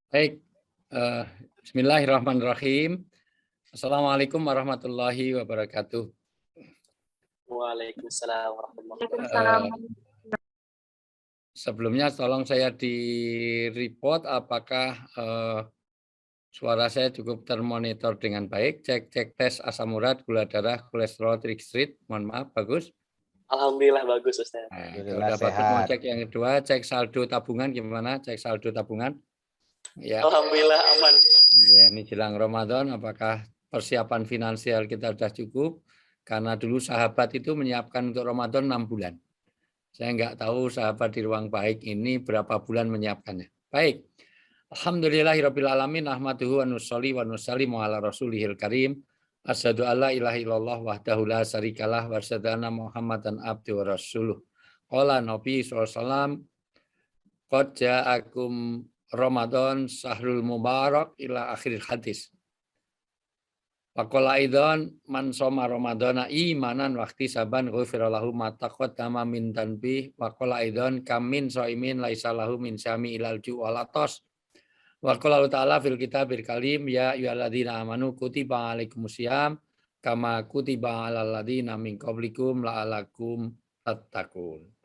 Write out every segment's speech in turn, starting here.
Baik, eh, Bismillahirrahmanirrahim. Assalamualaikum warahmatullahi wabarakatuh. Waalaikumsalam warahmatullahi Waalaikumsalam. wabarakatuh. Sebelumnya tolong saya di report apakah suara saya cukup termonitor dengan baik. Cek tes asam urat, gula darah, kolesterol, triglycerid. Mohon maaf, bagus. Alhamdulillah bagus Ustaz. Nah, kalau udah bagus, mau cek yang kedua, cek saldo tabungan gimana? Cek saldo tabungan. Ya. Alhamdulillah aman. Ya, ini jelang Ramadan, apakah persiapan finansial kita sudah cukup? Karena dulu sahabat itu menyiapkan untuk Ramadan 6 bulan. Saya nggak tahu sahabat di ruang baik ini berapa bulan menyiapkannya. Baik. Alhamdulillahirabbil alamin, ahmaduhu wa nusolli wa nusallimu ala rasulihil karim. Asyhadu alla ilaha illallah wahdahu la syarikalah wa asyhadu anna Muhammadan abduhu wa rasuluh. Qala Nabi sallallahu alaihi wasallam, qad ja'akum Ramadan sahrul mubarak ila akhir hadis. Faqala aidan man shoma ramadhana imanan wa ihtisaban ghufira lahu ma taqaddama min dhanbi wa qala aidan kam min shaimin laisa lahu min syami ilal ju wal atas. Wa qala ta'ala fil kitabil karim ya ayyuhalladzina amanu kutiba alaikumusiyam kama kutiba alal ladzina min qablikum la'alakum tattaqun.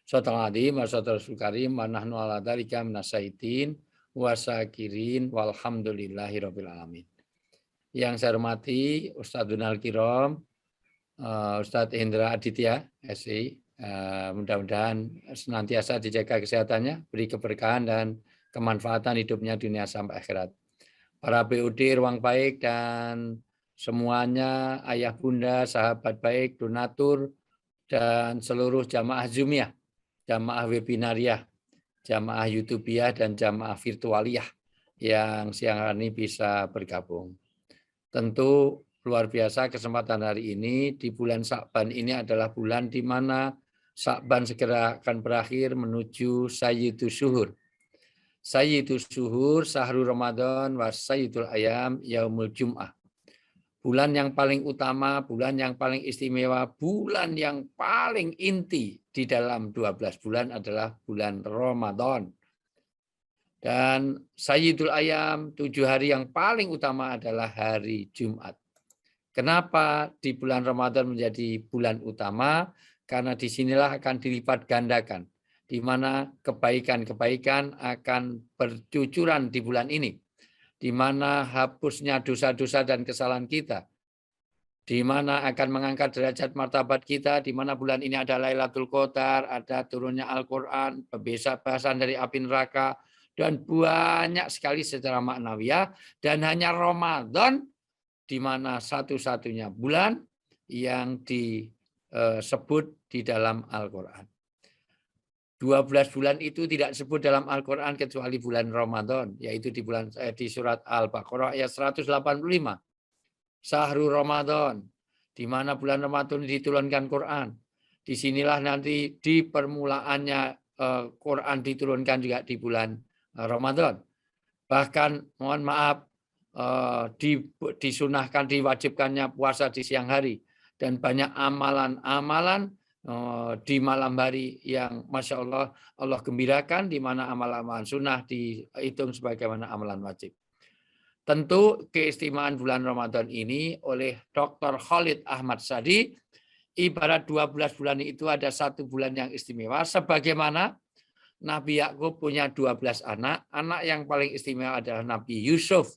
Saudara Adim, saudara Sukarim, wa nahnu ala dzalika minasyaitin wa syakirin walhamdulillahirabbil alamin. Yang saya hormati Ustadzunal Kiram, Ustadz Indra Aditya, SI, mudah-mudahan senantiasa dijaga kesehatannya, beri keberkahan dan kemanfaatan hidupnya dunia sampai akhirat. Para BUD Ruang Baik dan semuanya, ayah bunda, sahabat baik, donatur, dan seluruh jamaah Zoomiyah, jamaah webinariah, jamaah YouTubiah, dan jamaah virtualiyah yang siang hari ini bisa bergabung. Tentu luar biasa kesempatan hari ini, di bulan Sya'ban ini adalah bulan di mana Sya'ban segera akan berakhir menuju Sayyidus Syuhur. Sayyidus Syuhur, Syahrul Ramadan, wa Sayyidul Ayam, Yaumul Jum'ah. Bulan yang paling utama, bulan yang paling istimewa, bulan yang paling inti di dalam 12 bulan adalah bulan Ramadan. Dan Sayyidul Ayam, 7 hari yang paling utama adalah hari Jumat. Kenapa di bulan Ramadan menjadi bulan utama? Karena disinilah akan dilipat gandakan, di mana kebaikan-kebaikan akan bercucuran di bulan ini, di mana hapusnya dosa-dosa dan kesalahan kita, di mana akan mengangkat derajat martabat kita, di mana bulan ini ada Lailatul Qadar, ada turunnya Al-Quran, pembebasan dari api neraka, dan banyak sekali secara maknawiyah. Dan hanya Ramadan di mana satu-satunya bulan yang disebut di dalam Al-Quran. 12 bulan itu tidak disebut dalam Al-Quran kecuali bulan Ramadan, yaitu di surat Al-Baqarah ayat 185. Syahrul Ramadan, di mana bulan Ramadan diturunkan Quran. Disinilah nanti di permulaannya Quran diturunkan juga di bulan Ramadan. Bahkan mohon maaf disunahkan, diwajibkannya puasa di siang hari, dan banyak amalan-amalan di malam hari yang Masya Allah Allah gembirakan, di mana amalan-amalan sunnah dihitung sebagaimana amalan wajib. Tentu keistimewaan bulan Ramadan ini oleh Dr. Khalid Ahmad Sadi, ibarat 12 bulan itu ada satu bulan yang istimewa, sebagaimana Nabi Yakub punya 12 anak. Anak yang paling istimewa adalah Nabi Yusuf.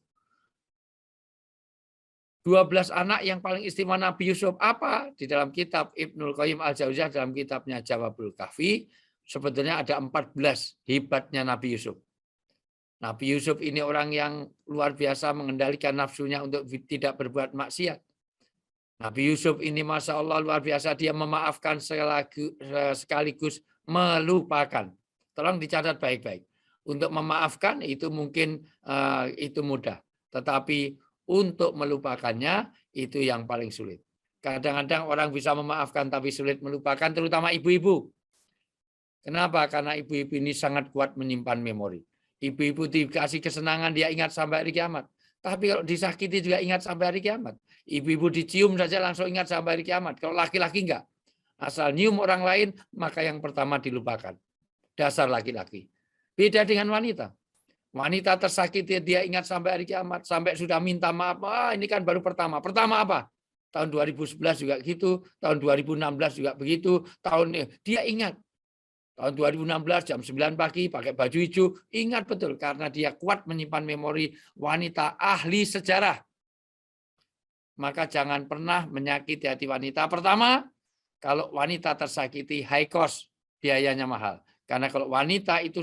12 anak yang paling istimewa Nabi Yusuf apa? Di dalam kitab Ibnul Qayyim Al-Jauziyah, dalam kitabnya Jawabul Kahfi, sebetulnya ada 14 hebatnya Nabi Yusuf. Nabi Yusuf ini orang yang luar biasa mengendalikan nafsunya untuk tidak berbuat maksiat. Nabi Yusuf ini Masya Allah luar biasa, dia memaafkan sekaligus melupakan. Tolong dicatat baik-baik. Untuk memaafkan itu mungkin itu mudah. Tetapi untuk melupakannya itu yang paling sulit. Kadang-kadang orang bisa memaafkan tapi sulit melupakan, terutama ibu-ibu. Kenapa? Karena ibu-ibu ini sangat kuat menyimpan memori. Ibu-ibu dikasih kesenangan dia ingat sampai hari kiamat. Tapi kalau disakiti juga ingat sampai hari kiamat. Ibu-ibu dicium saja langsung ingat sampai hari kiamat. Kalau laki-laki enggak. Asal nyium orang lain, maka yang pertama dilupakan. Dasar laki-laki. Beda dengan wanita. Wanita tersakiti dia ingat sampai hari kiamat, sampai sudah minta maaf. Ini kan baru pertama. Pertama apa? Tahun 2011 juga gitu, tahun 2016 juga begitu, dia ingat. Tahun 2016 jam 9 pagi pakai baju hijau, ingat betul karena dia kuat menyimpan memori wanita ahli sejarah. Maka jangan pernah menyakiti hati wanita. Pertama, kalau wanita tersakiti high cost, biayanya mahal. Karena kalau wanita itu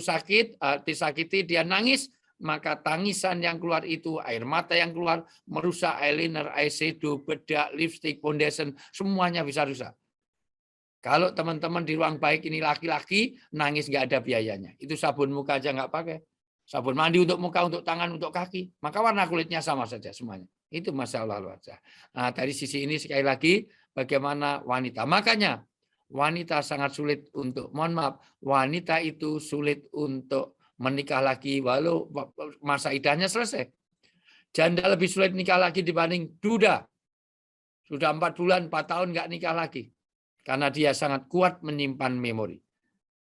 disakiti, dia nangis, maka tangisan yang keluar itu, air mata yang keluar, merusak eyeliner, eyeshadow, bedak, lipstick, foundation, semuanya bisa rusak. Kalau teman-teman di ruang baik ini laki-laki, nangis nggak ada biayanya. Itu sabun muka aja nggak pakai. Sabun mandi untuk muka, untuk tangan, untuk kaki. Maka warna kulitnya sama saja semuanya. Itu masalah luar biasa. Nah, dari sisi ini sekali lagi, bagaimana wanita. Makanya wanita sangat sulit untuk, mohon maaf, wanita itu sulit untuk menikah lagi walau masa idahnya selesai. Janda lebih sulit nikah lagi dibanding duda. Sudah 4 bulan, 4 tahun nggak nikah lagi. Karena dia sangat kuat menyimpan memori.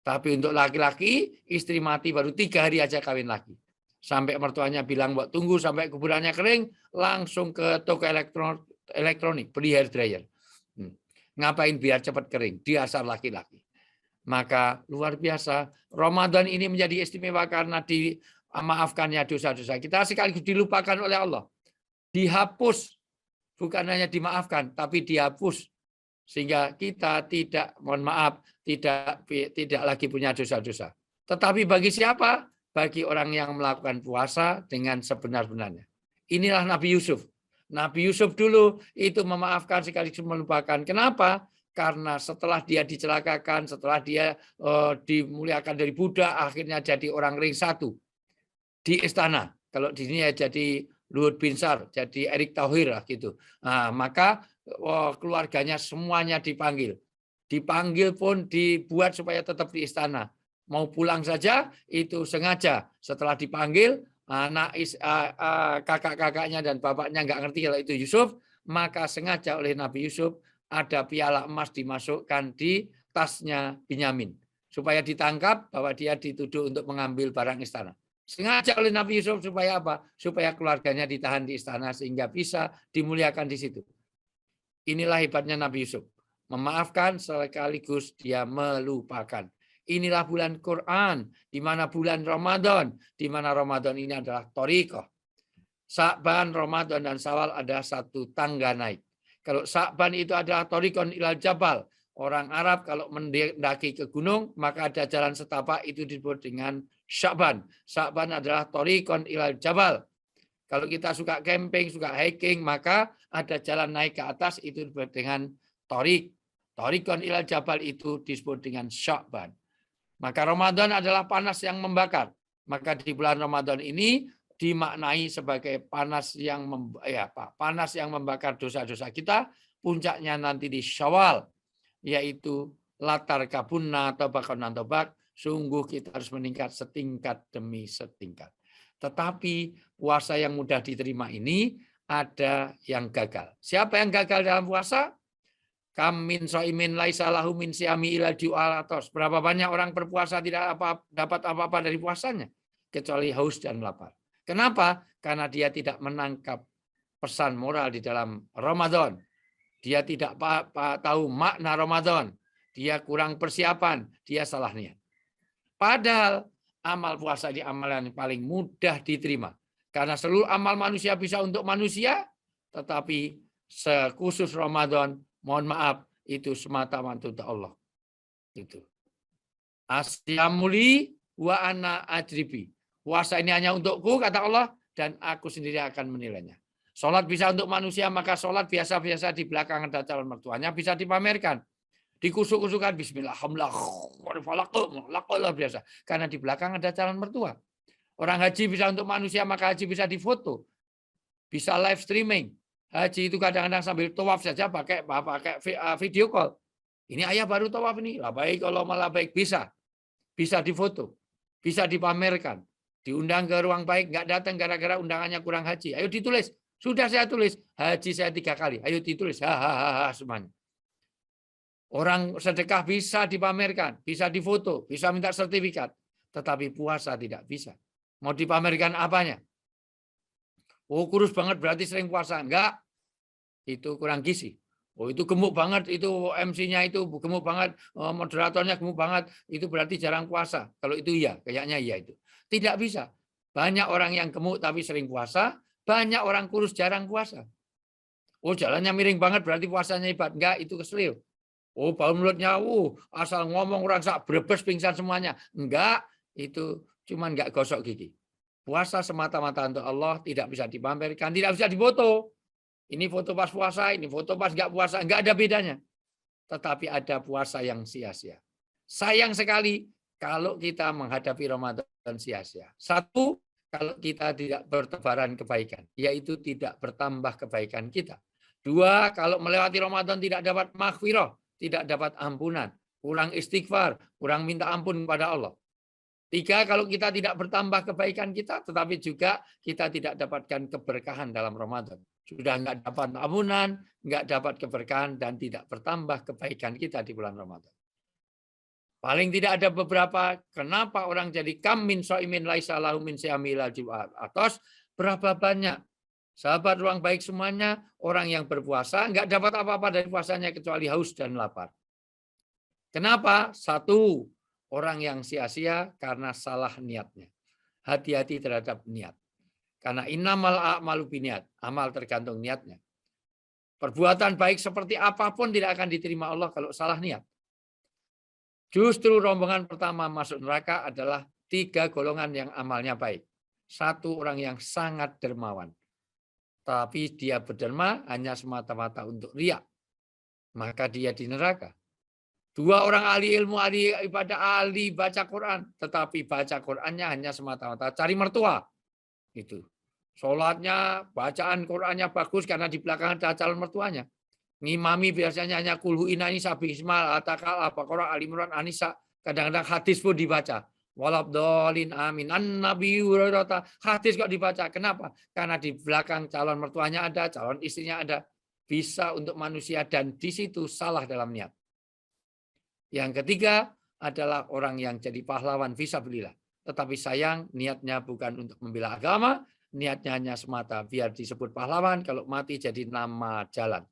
Tapi untuk laki-laki, istri mati baru 3 hari aja kawin lagi. Sampai mertuanya bilang, buat tunggu sampai kuburannya kering, langsung ke toko elektronik, beli hair dryer. Ngapain biar cepat kering? Dasar laki-laki. Maka luar biasa, Ramadan ini menjadi istimewa karena dimaafkannya dosa-dosa kita sekaligus dilupakan oleh Allah. Dihapus, bukan hanya dimaafkan, tapi dihapus. Sehingga kita tidak, mohon maaf, tidak lagi punya dosa-dosa. Tetapi bagi siapa? Bagi orang yang melakukan puasa dengan sebenar-benarnya. Inilah Nabi Yusuf. Nabi Yusuf dulu itu memaafkan sekaligus melupakan. Kenapa? Karena setelah dia dicelakakan, setelah dia dimuliakan dari budak, akhirnya jadi orang ring 1 di istana. Kalau di sini ya jadi Luhut Binsar, jadi Erick Thohir lah gitu. Nah, maka keluarganya semuanya dipanggil. Dipanggil pun dibuat supaya tetap di istana. Mau pulang saja itu sengaja. Setelah dipanggil, anak kakak-kakaknya dan bapaknya nggak ngerti kalau itu Yusuf, maka sengaja oleh Nabi Yusuf ada piala emas dimasukkan di tasnya Binyamin. Supaya ditangkap bahwa dia dituduh untuk mengambil barang istana. Sengaja oleh Nabi Yusuf supaya apa? Supaya keluarganya ditahan di istana sehingga bisa dimuliakan di situ. Inilah hebatnya Nabi Yusuf. Memaafkan sekaligus dia melupakan. Inilah bulan Quran, di mana bulan Ramadan, di mana Ramadan ini adalah thariqah. Sya'ban, Ramadan, dan Syawal ada satu tangga naik. Kalau Sya'ban itu adalah thariqon ilal jabal. Orang Arab kalau mendaki ke gunung, maka ada jalan setapak itu disebut dengan Sya'ban. Sya'ban adalah thariqon ilal jabal. Kalau kita suka camping, suka hiking, maka ada jalan naik ke atas itu disebut dengan thariq. Thariqon ilal jabal itu disebut dengan Sya'ban. Maka Ramadan adalah panas yang membakar. Maka di bulan Ramadan ini dimaknai sebagai panas yang membakar dosa-dosa kita. Puncaknya nanti di Syawal, yaitu latar kabunna tobakon tobak. Sungguh kita harus meningkat setingkat demi setingkat. Tetapi puasa yang mudah diterima ini ada yang gagal. Siapa yang gagal dalam puasa? Kam min soimin laisa lahu min siami ila ju'alatos. Berapa banyak orang berpuasa tidak dapat apa-apa dari puasanya kecuali haus dan lapar. Kenapa? Karena dia tidak menangkap pesan moral di dalam Ramadan. Dia tidak tahu makna Ramadan. Dia kurang persiapan, dia salah niat. Padahal amal puasa di amalan yang paling mudah diterima. Karena seluruh amal manusia bisa untuk manusia, tetapi sekhusus Ramadan, mohon maaf, itu semata-mata untuk Allah. Itu. Asyamuli wa ana ajribi. Puasa ini hanya untukku, kata Allah, dan aku sendiri akan menilainya. Sholat bisa untuk manusia, maka sholat biasa-biasa di belakang ada calon mertuanya, bisa dipamerkan. Dikusuk-kusukan, bismillah, biasa. Karena di belakang ada calon mertua. Orang haji bisa untuk manusia, maka haji bisa difoto. Bisa live streaming. Haji itu kadang-kadang sambil tawaf saja pakai video call. Ini ayah baru tawaf ini. Lah baik kalau malah baik bisa difoto, bisa dipamerkan, diundang ke ruang baik, nggak datang gara-gara undangannya kurang haji. Ayo ditulis. Sudah saya tulis. Haji saya 3 kali. Ayo ditulis. Hahaha semuanya. Orang sedekah bisa dipamerkan, bisa difoto, bisa minta sertifikat. Tetapi puasa tidak bisa. Mau dipamerkan apanya? Oh, kurus banget berarti sering puasa. Enggak, itu kurang gizi. Oh, itu gemuk banget, itu MC-nya itu gemuk banget, moderatornya gemuk banget, itu berarti jarang puasa. Kalau itu iya, kayaknya iya itu. Tidak bisa. Banyak orang yang gemuk tapi sering puasa, banyak orang kurus jarang puasa. Oh, jalannya miring banget berarti puasanya hebat. Enggak, itu keselio. Oh, bau mulutnya, asal ngomong orang sak brebes pingsan semuanya. Enggak, itu cuman enggak gosok gigi. Puasa semata-mata untuk Allah, tidak bisa dipamerkan, tidak bisa difoto. Ini foto pas puasa, ini foto pas enggak puasa, enggak ada bedanya. Tetapi ada puasa yang sia-sia. Sayang sekali kalau kita menghadapi Ramadan sia-sia. Satu, kalau kita tidak bertebaran kebaikan, yaitu tidak bertambah kebaikan kita. Dua, kalau melewati Ramadan tidak dapat maghfirah, tidak dapat ampunan, kurang istighfar, kurang minta ampun kepada Allah. Tiga, kalau kita tidak bertambah kebaikan kita, tetapi juga kita tidak dapatkan keberkahan dalam Ramadan. Sudah enggak dapat ampunan, enggak dapat keberkahan, dan tidak bertambah kebaikan kita di bulan Ramadan. Paling tidak ada beberapa, kenapa orang jadi kam min so'imin laisa lahu min siyamil jumat. Atas berapa banyak sahabat ruang baik semuanya, orang yang berpuasa enggak dapat apa-apa dari puasanya kecuali haus dan lapar. Kenapa? Satu, orang yang sia-sia karena salah niatnya. Hati-hati terhadap niat. Karena innamal a'malu biniat, amal tergantung niatnya. Perbuatan baik seperti apapun tidak akan diterima Allah kalau salah niat. Justru rombongan pertama masuk neraka adalah 3 golongan yang amalnya baik. Satu, orang yang sangat dermawan. Tapi dia berderma hanya semata-mata untuk riya. Maka dia di neraka. 2, orang ahli ilmu, ahli ibadah, ahli baca Quran. Tetapi baca Qurannya hanya semata-mata cari mertua. Itu. Sholatnya, bacaan Qurannya bagus karena di belakang ada calon mertuanya. Ngimami biasanya hanya kulhu inani sabi ismal, atakal, Baqarah, Ali Imran, Anisa. Kadang-kadang hadis pun dibaca. Walabdolin amin. An-Nabi hadis kok dibaca. Kenapa? Karena di belakang calon mertuanya ada, calon istrinya ada. Bisa untuk manusia dan di situ salah dalam niat. Yang ketiga adalah orang yang jadi pahlawan fisabilillah. Tetapi sayang niatnya bukan untuk membela agama, niatnya hanya semata biar disebut pahlawan, kalau mati jadi nama jalan.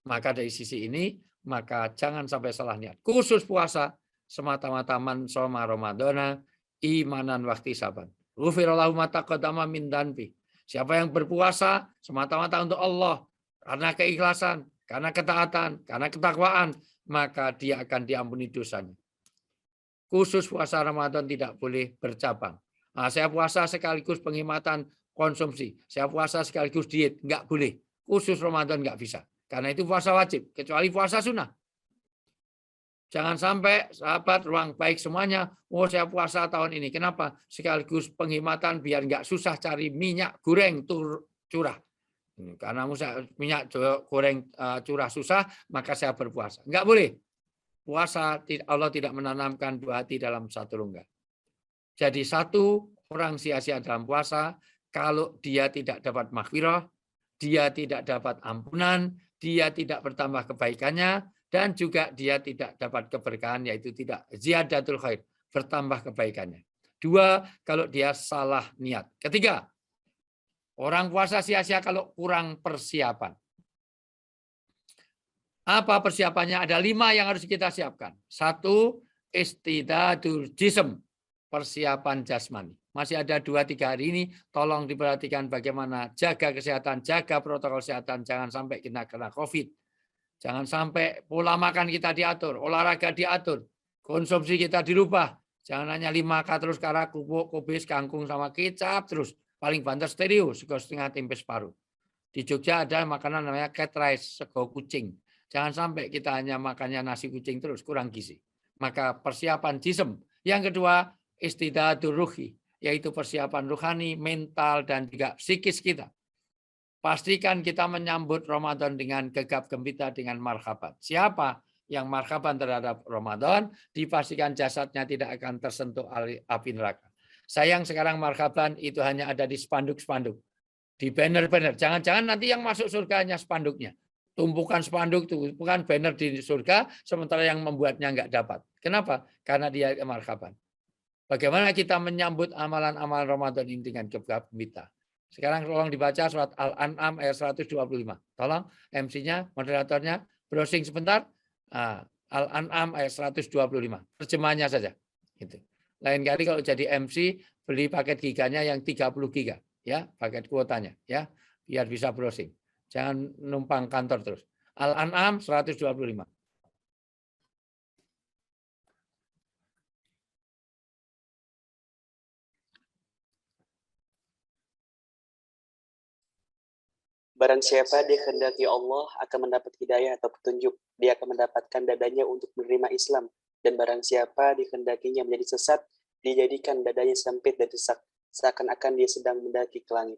Maka dari sisi ini, maka jangan sampai salah niat. Khusus puasa, semata-mata man shoma ramadhana, imanan wahtisaban. Ghufirallahu ma taqaddama min dhanbi. Siapa yang berpuasa semata-mata untuk Allah, karena keikhlasan, karena ketaatan, karena ketakwaan, maka dia akan diampuni dosanya. Khusus puasa Ramadan tidak boleh bercabang. Nah, saya puasa sekaligus penghematan konsumsi. Saya puasa sekaligus diet. Enggak boleh. Khusus Ramadan enggak bisa. Karena itu puasa wajib. Kecuali puasa sunnah. Jangan sampai sahabat ruang baik semuanya, oh saya puasa tahun ini. Kenapa? Sekaligus penghematan biar enggak susah cari minyak goreng curah. Karena minyak goreng curah susah, maka saya berpuasa. Enggak boleh. Puasa, Allah tidak menanamkan 2 hati dalam satu rongga. Jadi satu, orang sia-sia dalam puasa, kalau dia tidak dapat maghfirah, dia tidak dapat ampunan, dia tidak bertambah kebaikannya, dan juga dia tidak dapat keberkahan, yaitu tidak ziyadatul khair, bertambah kebaikannya. 2, kalau dia salah niat. Ketiga, orang puasa sia-sia kalau kurang persiapan. Apa persiapannya? Ada 5 yang harus kita siapkan. 1, istidadul jism, persiapan jasmani. Masih ada 2-3 hari ini, tolong diperhatikan bagaimana jaga kesehatan, jaga protokol kesehatan, jangan sampai kita kena COVID. Jangan sampai pola makan kita diatur, olahraga diatur, konsumsi kita dirubah. Jangan hanya 5 terus karena kerupuk, kubis, kangkung, sama kecap terus. Paling banter stereo, sego setengah tempe separuh. Di Jogja ada makanan namanya cat rice, sego kucing. Jangan sampai kita hanya makannya nasi kucing terus, kurang gizi. Maka persiapan jism. Yang kedua, istidadur ruhi, yaitu persiapan rohani, mental, dan juga psikis kita. Pastikan kita menyambut Ramadan dengan gegap gempita, dengan marhaban. Siapa yang marhaban terhadap Ramadan, dipastikan jasadnya tidak akan tersentuh api neraka. Sayang sekarang marhaban itu hanya ada di spanduk-spanduk, di banner-banner. Jangan-jangan nanti yang masuk surga hanya spanduknya. Tumpukan spanduk itu bukan banner di surga, sementara yang membuatnya nggak dapat. Kenapa? Karena dia marhaban. Bagaimana kita menyambut amalan-amalan Ramadan ini dengan gembira? Sekarang tolong dibaca surat Al-An'am ayat 125. Tolong MC-nya, moderatornya, browsing sebentar. Al-An'am ayat 125. Terjemahnya saja. Gitu. Lain kali kalau jadi MC, beli paket giganya yang 30 giga. Ya, paket kuotanya. Ya, biar bisa browsing. Jangan numpang kantor terus. Al-An'am 125. Barang siapa dikehendaki Allah akan mendapat hidayah atau petunjuk, dia akan mendapatkan dadanya untuk menerima Islam. Dan barang siapa dikehendakinya menjadi sesat, dijadikan dadanya sempit dan sesak, seakan-akan dia sedang mendaki ke langit.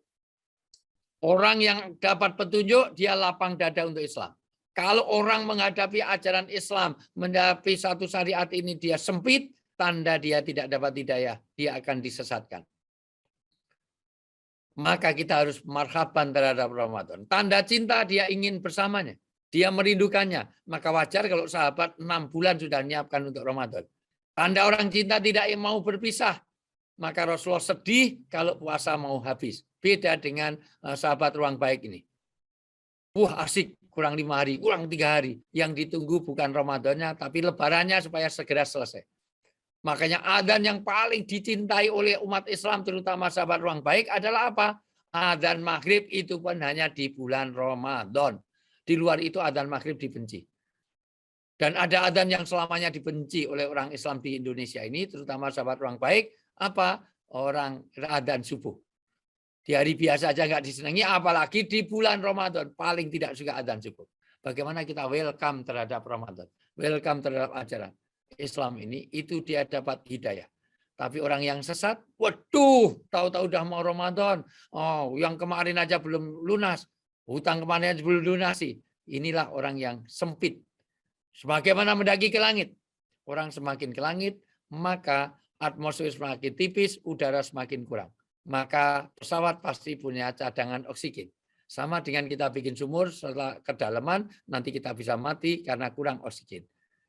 Orang yang dapat petunjuk, dia lapang dada untuk Islam. Kalau orang menghadapi ajaran Islam, menghadapi satu syariat ini dia sempit, tanda dia tidak dapat hidayah, dia akan disesatkan. Maka kita harus marhaban terhadap Ramadan. Tanda cinta dia ingin bersamanya. Dia merindukannya. Maka wajar kalau sahabat 6 bulan sudah menyiapkan untuk Ramadan. Tanda orang cinta tidak mau berpisah. Maka Rasulullah sedih kalau puasa mau habis. Beda dengan sahabat ruang baik ini. Wah asik, kurang 5 hari, kurang 3 hari. Yang ditunggu bukan Ramadannya, tapi lebarannya supaya segera selesai. Makanya adzan yang paling dicintai oleh umat Islam, terutama sahabat ruang baik adalah apa? Adzan maghrib itu pun hanya di bulan Ramadan. Di luar itu adzan maghrib dibenci. Dan ada adzan yang selamanya dibenci oleh orang Islam di Indonesia ini, terutama sahabat ruang baik, apa? Orang adzan subuh. Di hari biasa aja nggak disenangi, apalagi di bulan Ramadan. Paling tidak suka adzan subuh. Bagaimana kita welcome terhadap Ramadan? Welcome terhadap ajaran Islam ini, itu dia dapat hidayah. Tapi orang yang sesat, waduh, tahu-tahu udah mau Ramadan. Oh, yang kemarin aja belum lunas. Hutang kemarin aja belum lunasi. Inilah orang yang sempit. Sebagaimana mendaki ke langit. Orang semakin ke langit, maka atmosfer semakin tipis, udara semakin kurang. Maka pesawat pasti punya cadangan oksigen. Sama dengan kita bikin sumur, setelah kedalaman, nanti kita bisa mati karena kurang oksigen.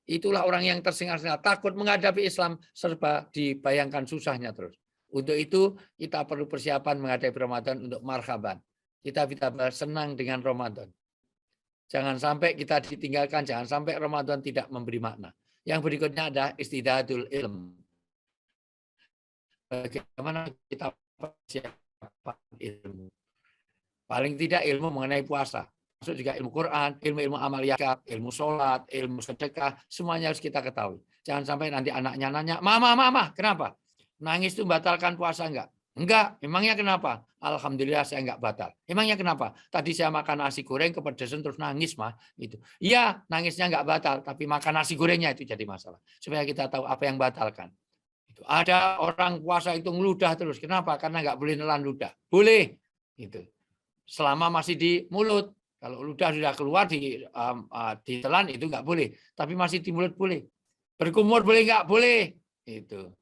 Itulah orang yang tersengal-sengal, takut menghadapi Islam, serba dibayangkan susahnya terus. Untuk itu, kita perlu persiapan menghadapi Ramadan untuk marhaban. Kita senang dengan Ramadan. Jangan sampai kita ditinggalkan, jangan sampai Ramadan tidak memberi makna. Yang berikutnya ada istidadul ilm. Bagaimana kita persiapan ilmu. Paling tidak ilmu mengenai puasa. Masuk juga ilmu Quran, ilmu-ilmu amaliyah, ilmu sholat, ilmu sedekah, semuanya harus kita ketahui. Jangan sampai nanti anaknya nanya, mama, kenapa? Nangis itu batalkan puasa enggak? Enggak, emangnya kenapa? Alhamdulillah saya enggak batal. Emangnya kenapa? Tadi saya makan nasi goreng kepedesan terus nangis, mah. Itu. Iya, nangisnya enggak batal, tapi makan nasi gorengnya itu jadi masalah. Supaya kita tahu apa yang batalkan. Itu. Ada orang puasa itu ngeludah terus. Kenapa? Karena enggak boleh nelan ludah. Boleh. Itu. Selama masih di mulut. Kalau ludah sudah keluar ditelan itu nggak boleh. Tapi masih di mulut boleh. Berkumur boleh nggak? Boleh. Itu.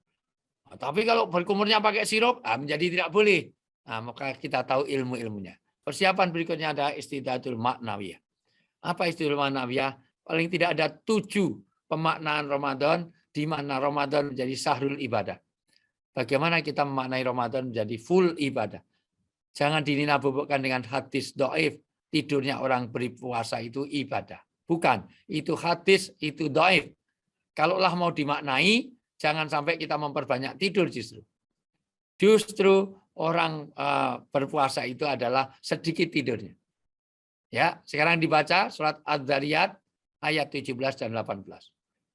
Nah, tapi kalau berkumurnya pakai sirup, menjadi tidak boleh. Nah, maka kita tahu ilmu-ilmunya. Persiapan berikutnya ada istidadul maknawiyah. Apa istidadul maknawiyah? Paling tidak ada 7 pemaknaan Ramadan, di mana Ramadan menjadi sahrul ibadah. Bagaimana kita memaknai Ramadan menjadi full ibadah. Jangan dinabubukkan dengan hadis do'if. Tidurnya orang berpuasa itu ibadah. Bukan. Itu hadis, itu do'if. Kalaulah mau dimaknai, jangan sampai kita memperbanyak tidur justru. Justru orang berpuasa itu adalah sedikit tidurnya. Ya, sekarang dibaca surat Adz-Dzariyat ayat 17 dan 18.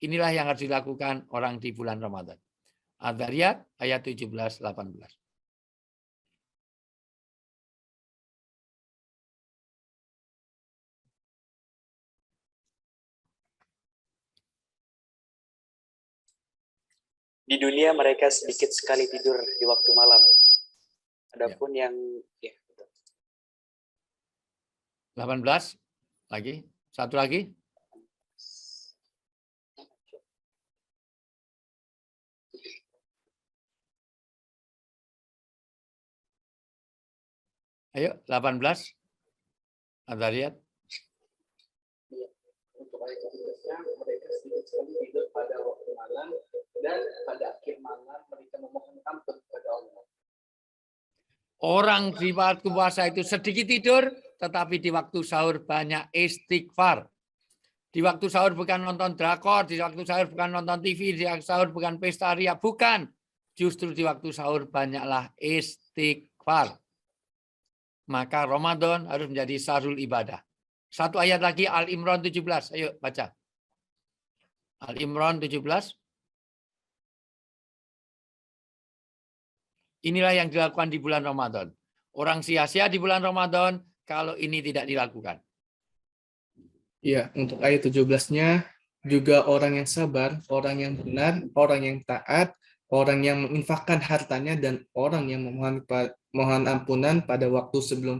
Inilah yang harus dilakukan orang di bulan Ramadan. Adz-Dzariyat ayat 17 18. Di dunia mereka sedikit sekali tidur di waktu malam. Adapun yang 18 lagi, satu lagi. Ayo, 18. Adz-Dzariyat. Untuk ayat 17-nya, mereka sedikit sekali tidur pada waktu malam, dan pada akhir malam mereka memohon ampun kepada Allah. Orang di waktu puasa itu sedikit tidur, tetapi di waktu sahur banyak istighfar. Di waktu sahur bukan nonton drakor, di waktu sahur bukan nonton TV, di waktu sahur bukan pesta ria, bukan. Justru di waktu sahur banyaklah istighfar. Maka Ramadan harus menjadi sahrul ibadah. Satu ayat lagi, Al-Imran 17. Ayo baca. Al-Imran 17. Inilah yang dilakukan di bulan Ramadan. Orang sia-sia di bulan Ramadan kalau ini tidak dilakukan. Ya, untuk ayat 17-nya juga orang yang sabar, orang yang benar, orang yang taat, orang yang menginfakkan hartanya, dan orang yang mohon ampunan pada waktu sebelum.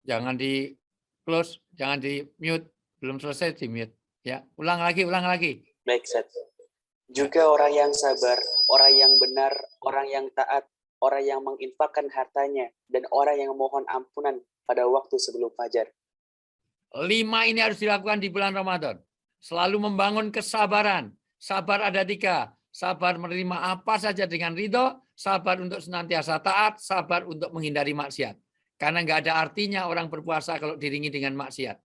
Jangan di close, jangan di mute, belum selesai di mute. Ya, ulang lagi. Baik, Ustaz. Juga orang yang sabar, orang yang benar, orang yang taat, orang yang menginfakkan hartanya, dan orang yang memohon ampunan pada waktu sebelum fajar. 5 ini harus dilakukan di bulan Ramadan. Selalu membangun kesabaran. Sabar ada 3. Sabar menerima apa saja dengan ridho, sabar untuk senantiasa taat, sabar untuk menghindari maksiat. Karena nggak ada artinya orang berpuasa kalau diringi dengan maksiat.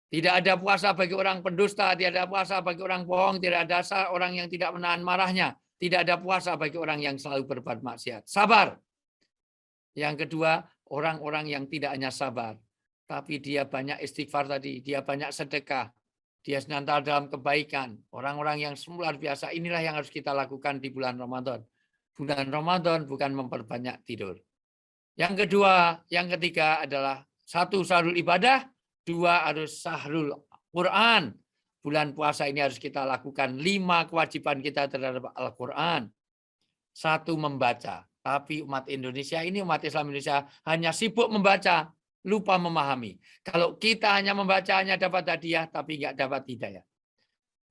Tidak ada puasa bagi orang pendusta, tidak ada puasa bagi orang bohong, tidak ada orang yang tidak menahan marahnya, tidak ada puasa bagi orang yang selalu berbuat maksiat. Sabar. Yang kedua, orang-orang yang tidak hanya sabar, tapi dia banyak istighfar tadi, dia banyak sedekah, dia senantiasa dalam kebaikan. Orang-orang yang luar biasa, inilah yang harus kita lakukan di bulan Ramadan. Bulan Ramadan bukan memperbanyak tidur. Yang kedua, yang ketiga adalah 1, sahrul ibadah, 2 harus sahrul Quran. Bulan puasa ini harus kita lakukan 5 kewajiban kita terhadap Al-Quran. 1, membaca. Tapi umat Indonesia ini, umat Islam Indonesia hanya sibuk membaca, lupa memahami. Kalau kita hanya membaca, hanya dapat hadiah, tapi nggak dapat hidayah.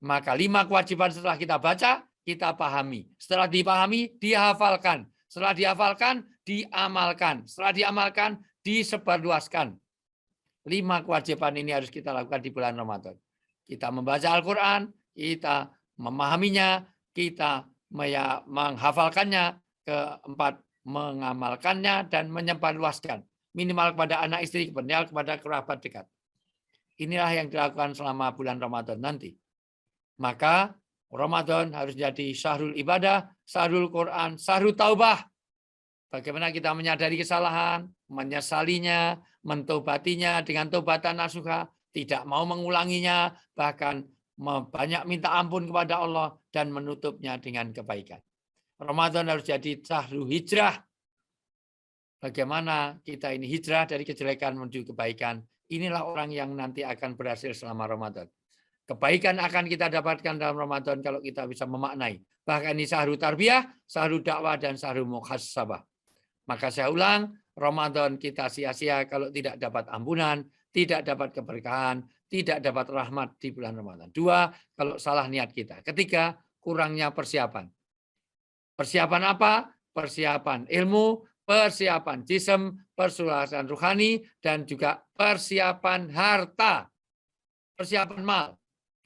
Maka 5 kewajiban setelah kita baca, kita pahami. Setelah dipahami, dihafalkan. Setelah dihafalkan, diamalkan. Setelah diamalkan, disebarluaskan. 5 kewajiban ini harus kita lakukan di bulan Ramadan. Kita membaca Al-Quran, kita memahaminya, kita menghafalkannya, keempat, mengamalkannya, dan menyebarluaskan. Minimal kepada anak istri, kepada kerabat dekat. Inilah yang dilakukan selama bulan Ramadan nanti. Maka Ramadan harus jadi syahrul ibadah, syahrul Quran, syahrul taubah. Bagaimana kita menyadari kesalahan, menyesalinya, mentobatinya dengan tobatan nasuha, tidak mau mengulanginya, bahkan banyak minta ampun kepada Allah dan menutupnya dengan kebaikan. Ramadan harus jadi syahrul hijrah. Bagaimana kita ini hijrah dari kejelekan menuju kebaikan. Inilah orang yang nanti akan berhasil selama Ramadan. Kebaikan akan kita dapatkan dalam Ramadan kalau kita bisa memaknai. Bahkan ini syahrul tarbiyah, syahrul dakwah, dan syahrul muhasabah. Maka saya ulang, Ramadan kita sia-sia kalau tidak dapat ampunan, tidak dapat keberkahan, tidak dapat rahmat di bulan Ramadan. 2, kalau salah niat kita. 3, kurangnya persiapan. Persiapan apa? Persiapan ilmu, persiapan jism, persiapan ruhani, dan juga persiapan harta. Persiapan mal.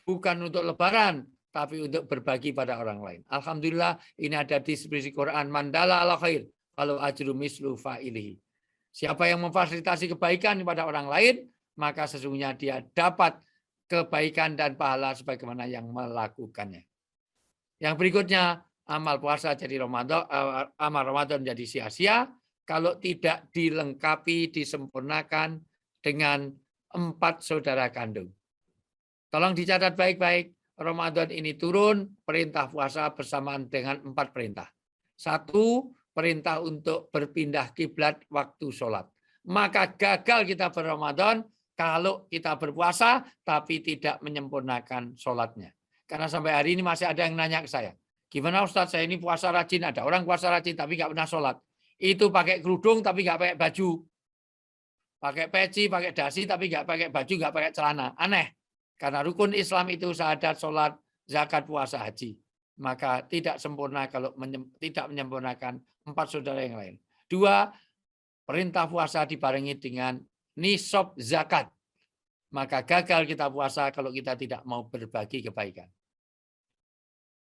Bukan untuk lebaran, tapi untuk berbagi pada orang lain. Alhamdulillah, ini ada distribusi Quran, mandala ala khair. Kalau ajru mislu fa'ilihi. Siapa yang memfasilitasi kebaikan kepada orang lain, maka sesungguhnya dia dapat kebaikan dan pahala sebagaimana yang melakukannya. Yang berikutnya, amal puasa jadi Ramadan, amal Ramadan jadi sia-sia kalau tidak dilengkapi, disempurnakan dengan 4 saudara kandung. Tolong dicatat baik-baik. Ramadan ini turun perintah puasa bersamaan dengan 4 perintah. 1, perintah untuk berpindah kiblat waktu sholat. Maka gagal kita berRamadan kalau kita berpuasa tapi tidak menyempurnakan sholatnya. Karena sampai hari ini masih ada yang nanya ke saya, gimana Ustadz, saya ini puasa rajin, ada orang puasa rajin tapi nggak pernah sholat. Itu pakai kerudung tapi nggak pakai baju. Pakai peci, pakai dasi tapi nggak pakai baju, nggak pakai celana. Aneh. Karena rukun Islam itu syahadat, sholat, zakat, puasa, haji. Maka tidak sempurna kalau tidak menyempurnakan 4 saudara yang lain. 2, perintah puasa dibarengi dengan nisab zakat. Maka gagal kita puasa kalau kita tidak mau berbagi kebaikan.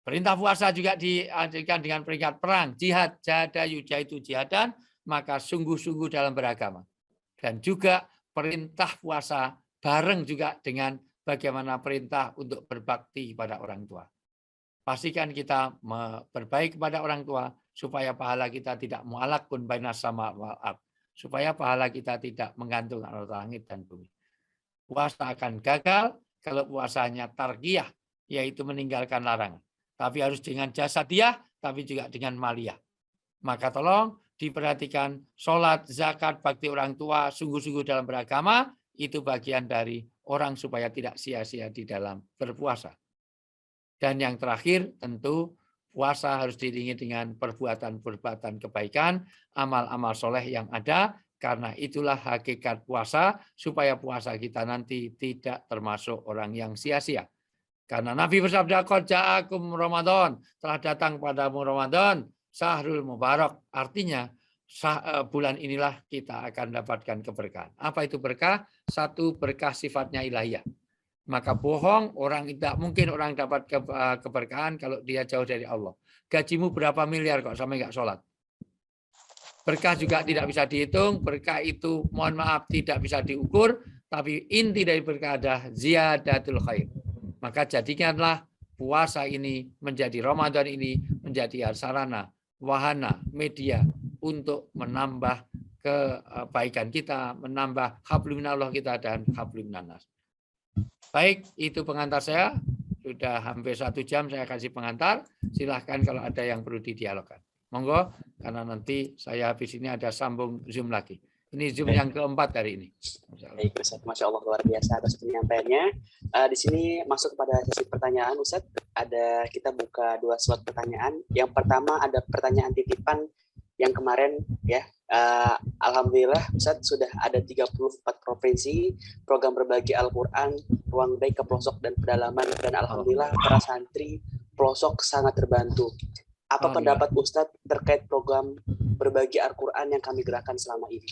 Perintah puasa juga diajukan dengan peringkat perang, jihad, jahada yujaitu jihadan, maka sungguh-sungguh dalam beragama. Dan juga perintah puasa bareng juga dengan bagaimana perintah untuk berbakti kepada orang tua. Pastikan kita berbaik kepada orang tua supaya pahala kita tidak mu'alaqun bainas sama wal ard, supaya pahala kita tidak menggantung antara langit dan bumi. Puasa akan gagal kalau puasanya tarqiyah, yaitu meninggalkan larangan. Tapi harus dengan jasadiyah, tapi juga dengan maliyah. Maka tolong diperhatikan sholat, zakat, bakti orang tua, sungguh-sungguh dalam beragama, itu bagian dari orang supaya tidak sia-sia di dalam berpuasa. Dan yang terakhir tentu puasa harus diiringi dengan perbuatan-perbuatan kebaikan, amal-amal soleh yang ada, karena itulah hakikat puasa, supaya puasa kita nanti tidak termasuk orang yang sia-sia. Karena Nabi bersabda, qad ja'akum Ramadan, telah datang padamu Ramadan, Syahrul Mubarak, artinya bulan inilah kita akan dapatkan keberkahan. Apa itu berkah? Satu, berkah sifatnya ilahiyah. Maka bohong, orang tidak mungkin orang dapat keberkahan kalau dia jauh dari Allah. Gajimu berapa miliar kok sampai nggak sholat? Berkah juga tidak bisa dihitung, berkah itu mohon maaf tidak bisa diukur, tapi inti dari berkah adalah ziyadatul khair. Maka jadikanlah puasa ini menjadi Ramadan ini menjadi sarana, wahana, media untuk menambah kebaikan kita, menambah hablum minallah kita dan hablum minannas. Baik, itu pengantar saya. Sudah hampir 1 jam saya kasih pengantar. Silahkan kalau ada yang perlu didialogkan. Monggo, karena nanti saya habis ini ada sambung Zoom lagi. Ini Zoom yang keempat hari ini. Baik, Ustaz. Masya Allah, luar biasa atas penyampaiannya. Di sini masuk kepada sesi pertanyaan, Ustaz. Kita buka 2 slot pertanyaan. Yang pertama ada pertanyaan titipan yang kemarin ya. Alhamdulillah Ustaz sudah ada 34 provinsi program berbagi Al-Quran ruang baik ke pelosok dan pedalaman, dan alhamdulillah para santri pelosok sangat terbantu. Apa pendapat Ustaz terkait program berbagi Al-Quran yang kami gerakkan selama ini?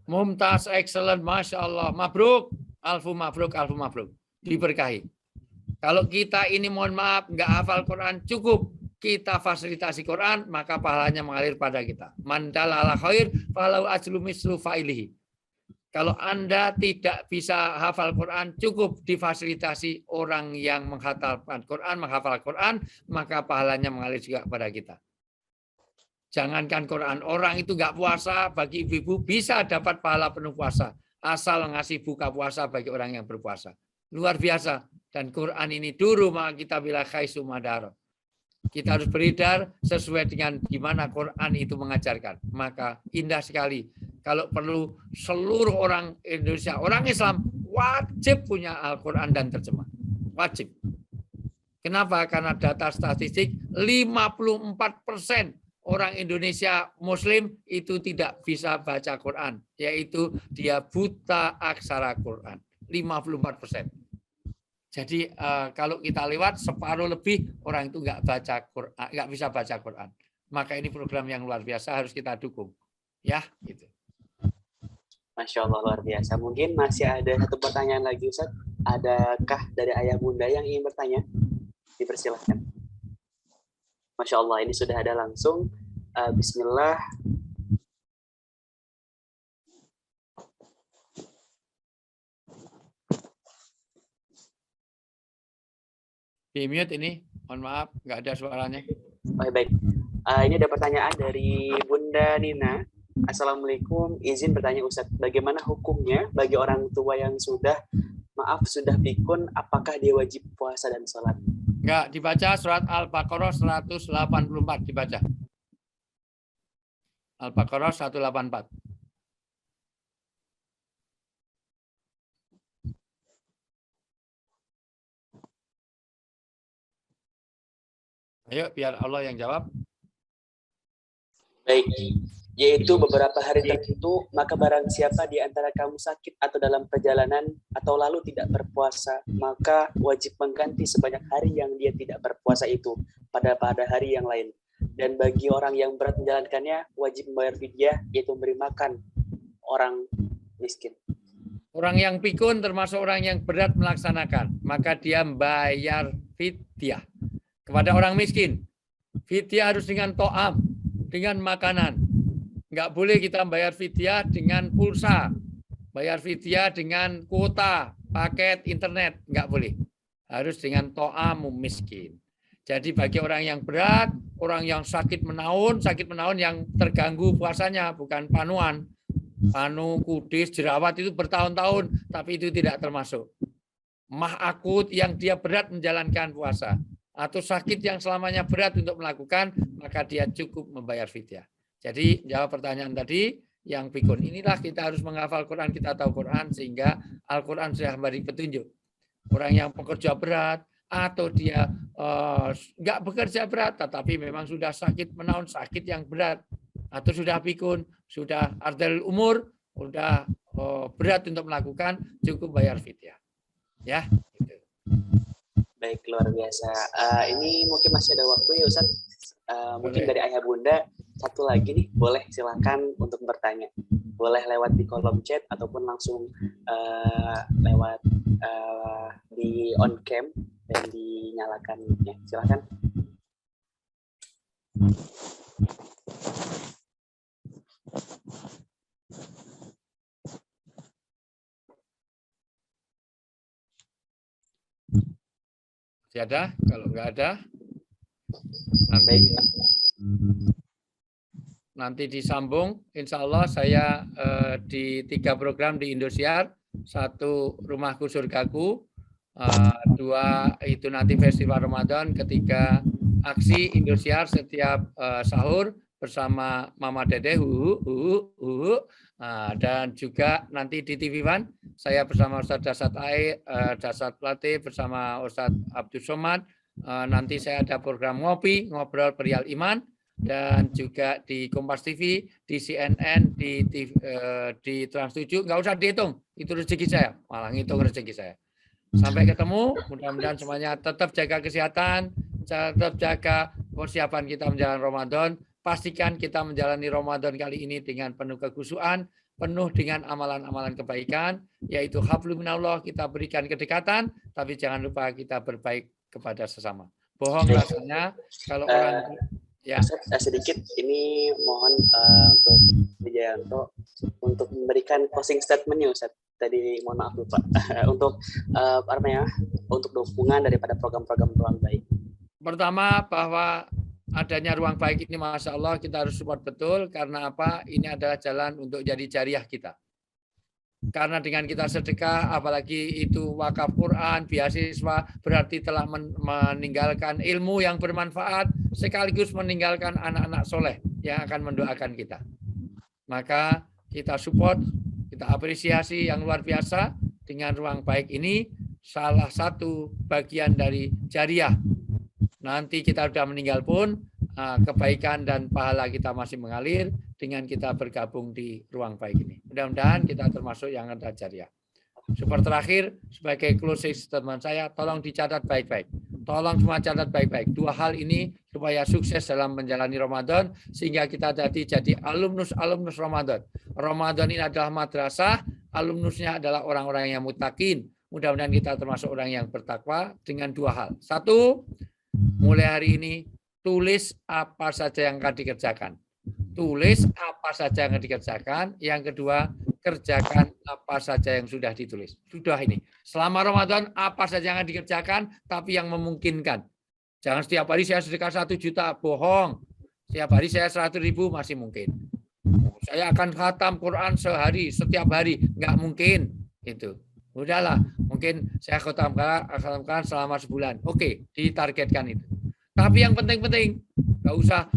Mumtaz, excellent, Masya Allah, mabruk, alfu mabruk, alfu mabruk, diberkahi. Kalau kita ini mohon maaf nggak hafal Quran, cukup kita fasilitasi Quran, maka pahalanya mengalir pada kita. Man dalla ala khair falahu ajru mislu fa'ilihi. Kalau Anda tidak bisa hafal Quran, cukup difasilitasi orang yang menghafal Quran, maka pahalanya mengalir juga pada kita. Jangankan Quran, orang itu nggak puasa, bagi ibu-ibu bisa dapat pahala penuh puasa, asal ngasih buka puasa bagi orang yang berpuasa. Luar biasa. Dan Quran ini dulu maka kita bila khaisu madaro. Kita harus beredar sesuai dengan gimana Quran itu mengajarkan. Maka indah sekali. Kalau perlu seluruh orang Indonesia, orang Islam wajib punya Al-Quran dan terjemah. Wajib. Kenapa? Karena data statistik 54% orang Indonesia Muslim itu tidak bisa baca Quran. Yaitu dia buta aksara Quran. 54%. Jadi kalau kita lewat separuh lebih orang itu nggak bisa baca Quran. Maka ini program yang luar biasa harus kita dukung, ya gitu. Masya Allah, luar biasa. Mungkin masih ada 1 pertanyaan lagi, Ustaz. Adakah dari ayah bunda yang ingin bertanya? Dipersilahkan. Masya Allah, ini sudah ada langsung. Bismillah. Di mute ini, mohon maaf, nggak ada suaranya. Oh, baik. Ini ada pertanyaan dari Bunda Nina. Assalamualaikum, izin bertanya Ustadz, bagaimana hukumnya bagi orang tua yang sudah pikun, apakah dia wajib puasa dan sholat? Enggak, dibaca surat Al-Baqarah 184, dibaca. Al-Baqarah 184. Ayo, biar Allah yang jawab. Baik, yaitu beberapa hari tertentu, maka barang siapa di antara kamu sakit atau dalam perjalanan atau lalu tidak berpuasa, maka wajib mengganti sebanyak hari yang dia tidak berpuasa itu pada hari yang lain. Dan bagi orang yang berat menjalankannya, wajib membayar fidyah, yaitu memberi makan orang miskin. Orang yang pikun termasuk orang yang berat melaksanakan, maka dia membayar fidyah. Kepada orang miskin, fidyah harus dengan to'am, dengan makanan. Enggak boleh kita bayar fidyah dengan pulsa, bayar fidyah dengan kuota, paket internet, enggak boleh. Harus dengan to'am miskin. Jadi bagi orang yang berat, orang yang sakit menaun yang terganggu puasanya, bukan panuan. Panu, kudis, jerawat itu bertahun-tahun, tapi itu tidak termasuk. Mah akut yang dia berat menjalankan puasa, atau sakit yang selamanya berat untuk melakukan, maka dia cukup membayar fidyah. Jadi jawab pertanyaan tadi, yang pikun. Inilah kita harus menghafal Quran, kita tahu Quran, sehingga Al-Quran sudah memberi petunjuk. Orang yang pekerja berat, atau dia nggak bekerja berat, tetapi memang sudah sakit menaun, sakit yang berat, atau sudah pikun, sudah ardal umur, sudah berat untuk melakukan, cukup bayar fidyah. Ya. Gitu. Baik, luar biasa. Ini mungkin masih ada waktu ya Ustaz. Mungkin dari ayah bunda satu lagi nih, boleh silakan untuk bertanya. Boleh lewat di kolom chat ataupun langsung lewat di on cam dan dinyalakan mic-nya. Silakan. Masih ada? Kalau nggak ada, nanti disambung. Insya Allah saya di 3 program di Indosiar, 1 Rumahku Surgaku, 2 itu nanti Festival Ramadan, 3 aksi Indosiar setiap sahur bersama Mama Dede, dan juga nanti di TV One saya bersama Ustadz Dasat Platih bersama Ustadz Abdul Somad. Nanti saya ada program ngobrol perihal iman, dan juga di Kompas TV, di CNN, di Trans 7. Nggak usah dihitung, itu rezeki saya, malah ngitung rezeki saya. Sampai ketemu, mudah-mudahan semuanya tetap jaga kesehatan, tetap jaga persiapan kita menjalani Ramadan. Pastikan kita menjalani Ramadan kali ini dengan penuh kekhusyuan, penuh dengan amalan-amalan kebaikan, yaitu hablum minallah, kita berikan kedekatan, tapi jangan lupa kita berbaik kepada sesama. Bohong rasanya kalau orang ya. Sedikit ini mohon untuk Wijayanto untuk memberikan closing statement-nya Ustaz. Tadi mohon maaf lupa untuk untuk dukungan daripada program-program ruang baik. Pertama, bahwa adanya ruang baik ini, Masya Allah, kita harus support betul. Karena apa? Ini adalah jalan untuk jadi jariah kita. Karena dengan kita sedekah, apalagi itu wakaf Quran, beasiswa, berarti telah meninggalkan ilmu yang bermanfaat, sekaligus meninggalkan anak-anak soleh yang akan mendoakan kita. Maka kita support, kita apresiasi yang luar biasa dengan ruang baik ini, salah satu bagian dari jariah. Nanti kita sudah meninggal pun, kebaikan dan pahala kita masih mengalir dengan kita bergabung di ruang baik ini. Mudah-mudahan kita termasuk yang ada jariah. Super terakhir, sebagai closing statement saya, tolong dicatat baik-baik. Tolong semua catat baik-baik. 2 hal ini supaya sukses dalam menjalani Ramadan, sehingga kita jadi alumnus Ramadan. Ramadan ini adalah madrasah, alumnusnya adalah orang-orang yang muttaqin. Mudah-mudahan kita termasuk orang yang bertakwa dengan 2 hal. 1, mulai hari ini, tulis apa saja yang akan dikerjakan. Tulis apa saja yang akan dikerjakan. Yang kedua, kerjakan apa saja yang sudah ditulis. Sudah ini. Selama Ramadan, apa saja yang akan dikerjakan, tapi yang memungkinkan. Jangan setiap hari saya sedekah 1 juta, bohong. Setiap hari saya 100.000, masih mungkin. Saya akan khatam Quran sehari, setiap hari. Nggak mungkin. Itu. Udahlah, mungkin saya khatamkan selama sebulan. Oke, ditargetkan itu. Tapi yang penting-penting, nggak usah,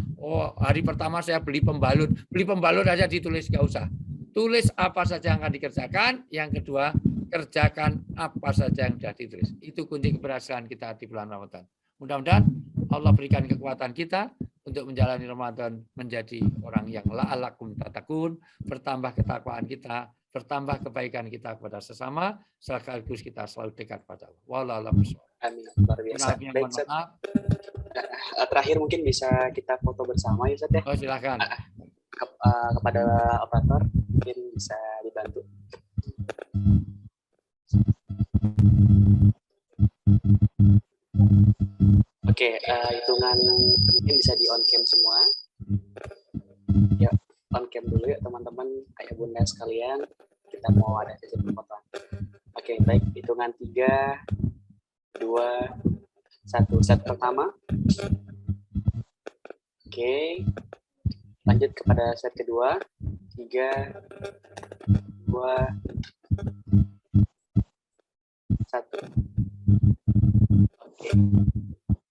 hari pertama saya beli pembalut aja ditulis, nggak usah. Tulis apa saja yang akan dikerjakan. Yang kedua, kerjakan apa saja yang sudah ditulis. Itu kunci keberhasilan kita di bulan Ramadan. Mudah-mudahan Allah berikan kekuatan kita untuk menjalani Ramadan menjadi orang yang la'alakum tatakun, bertambah ketakwaan kita, bertambah kebaikan kita kepada sesama, sekaligus kita selalu dekat pada Allah. Wallahu a'lam bishawab. Amin. Luar biasa. Baik, terakhir mungkin bisa kita foto bersama ya Ustaz ya. Oh, silakan. Kepada operator mungkin bisa dibantu. Oke, hitungan mungkin bisa di on cam semua. Ya, on cam dulu ya teman-teman, kayak bunda sekalian. Kita mau ada sesi perfotoan. Oke, baik. Hitungan 3, 2, 1. Set pertama. Oke. Lanjut kepada set kedua. 3, 2, 1. Oke.